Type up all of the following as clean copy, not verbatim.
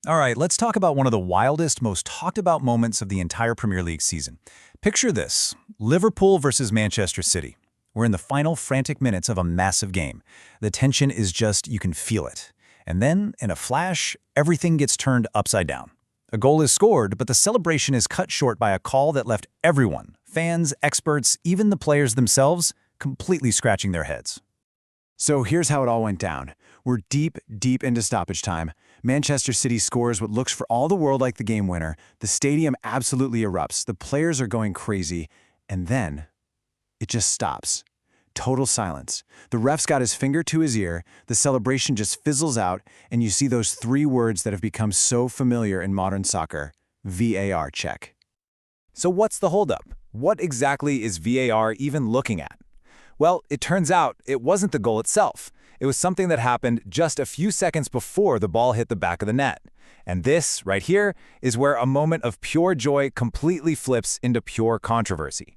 All right, let's talk about one of the wildest, most talked about moments of the entire Premier League season. Picture this, Liverpool versus Manchester City. We're in the final frantic minutes of a massive game. The tension is just, you can feel it. And then, in a flash, everything gets turned upside down. A goal is scored, but the celebration is cut short by a call that left everyone, fans, experts, even the players themselves, completely scratching their heads. So here's how it all went down. We're deep into stoppage time. Manchester City scores what looks for all the world like the game winner. The stadium absolutely erupts. The players are going crazy. And then, it just stops. Total silence. The ref's got his finger to his ear, the celebration just fizzles out, and you see those three words that have become so familiar in modern soccer: VAR check. So what's the holdup? What exactly is VAR even looking at? Well, it turns out it wasn't the goal itself. It was something that happened just a few seconds before the ball hit the back of the net. And this, right here, is where a moment of pure joy completely flips into pure controversy.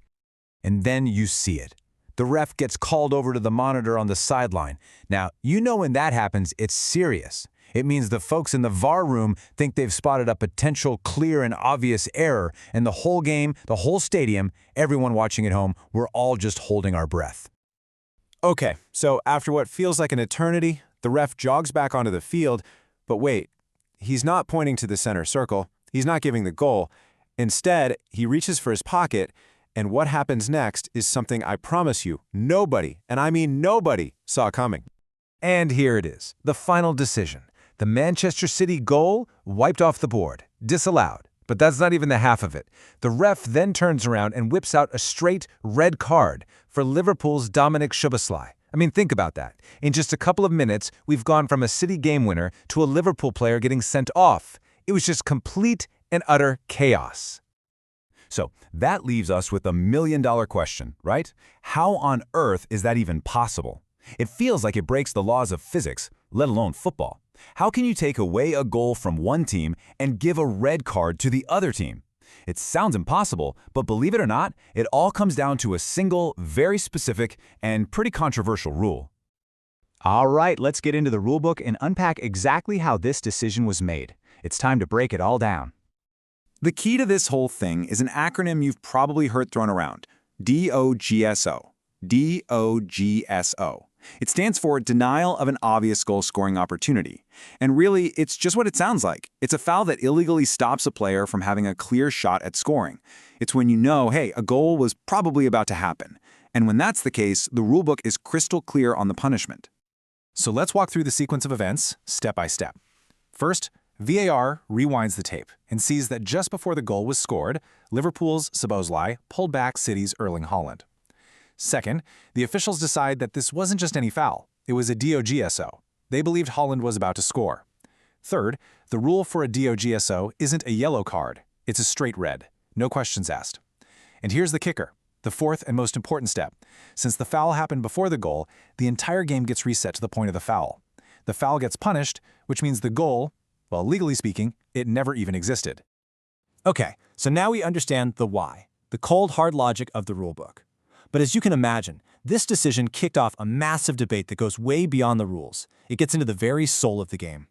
And then you see it. The ref gets called over to the monitor on the sideline. Now, you know when that happens, it's serious. It means the folks in the VAR room think they've spotted a potential clear and obvious error, and the whole game, the whole stadium, everyone watching at home, we're all just holding our breath. Okay, so after what feels like an eternity, the ref jogs back onto the field, but wait, he's not pointing to the center circle, he's not giving the goal. Instead, he reaches for his pocket, and what happens next is something I promise you, nobody, and I mean nobody, saw coming. And here it is, the final decision. The Manchester City goal wiped off the board, disallowed. But that's not even the half of it. The ref then turns around and whips out a straight red card for Liverpool's Szoboszlai. I mean, think about that. In just a couple of minutes, we've gone from a City game winner to a Liverpool player getting sent off. It was just complete and utter chaos. So that leaves us with a million-dollar question, right? How on earth is that even possible? It feels like it breaks the laws of physics, let alone football. How can you take away a goal from one team and give a red card to the other team? It sounds impossible, but believe it or not, it all comes down to a single, very specific, and pretty controversial rule. All right, let's get into the rulebook and unpack exactly how this decision was made. It's time to break it all down. The key to this whole thing is an acronym you've probably heard thrown around: DOGSO. DOGSO. It stands for Denial of an Obvious Goal-Scoring Opportunity. And really, it's just what it sounds like. It's a foul that illegally stops a player from having a clear shot at scoring. It's when you know, hey, a goal was probably about to happen. And when that's the case, the rulebook is crystal clear on the punishment. So let's walk through the sequence of events, step by step. First, VAR rewinds the tape and sees that just before the goal was scored, Liverpool's Szoboszlai pulled back City's Erling Haaland. Second, the officials decide that this wasn't just any foul, it was a DOGSO. They believed Haaland was about to score. Third, the rule for a DOGSO isn't a yellow card, it's a straight red, no questions asked. And here's the kicker, the fourth and most important step. Since the foul happened before the goal, the entire game gets reset to the point of the foul. The foul gets punished, which means the goal, well, legally speaking, it never even existed. Okay, so now we understand the why, the cold, hard logic of the rulebook. But as you can imagine, this decision kicked off a massive debate that goes way beyond the rules. It gets into the very soul of the game.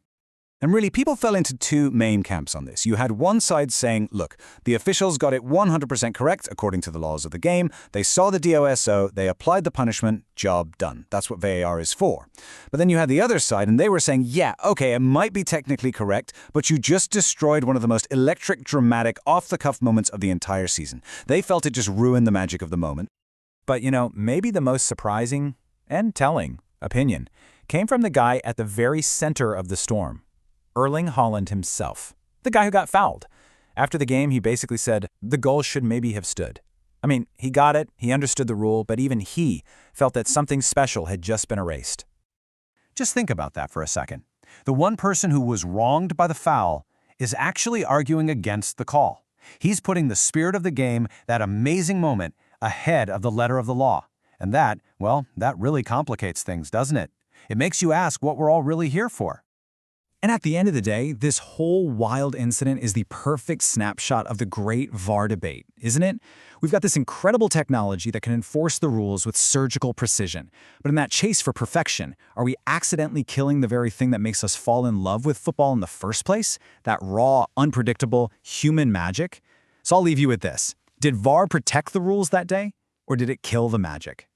And really, people fell into two main camps on this. You had one side saying, look, the officials got it 100% correct according to the laws of the game. They saw the DOSO, they applied the punishment, job done. That's what VAR is for. But then you had the other side, and they were saying, yeah, okay, it might be technically correct, but you just destroyed one of the most electric, dramatic, off-the-cuff moments of the entire season. They felt it just ruined the magic of the moment. But maybe the most surprising and telling opinion came from the guy at the very center of the storm, Erling Haaland himself, the guy who got fouled. After the game, he basically said the goal should maybe have stood. I mean, he got it, he understood the rule, but even he felt that something special had just been erased. Just think about that for a second. The one person who was wronged by the foul is actually arguing against the call. He's putting the spirit of the game, that amazing moment, ahead of the letter of the law. And that, well, that really complicates things, doesn't it? It makes you ask what we're all really here for. And at the end of the day, this whole wild incident is the perfect snapshot of the great VAR debate, isn't it? We've got this incredible technology that can enforce the rules with surgical precision. But in that chase for perfection, are we accidentally killing the very thing that makes us fall in love with football in the first place? That raw, unpredictable, human magic? So I'll leave you with this. Did VAR protect the rules that day, or did it kill the magic?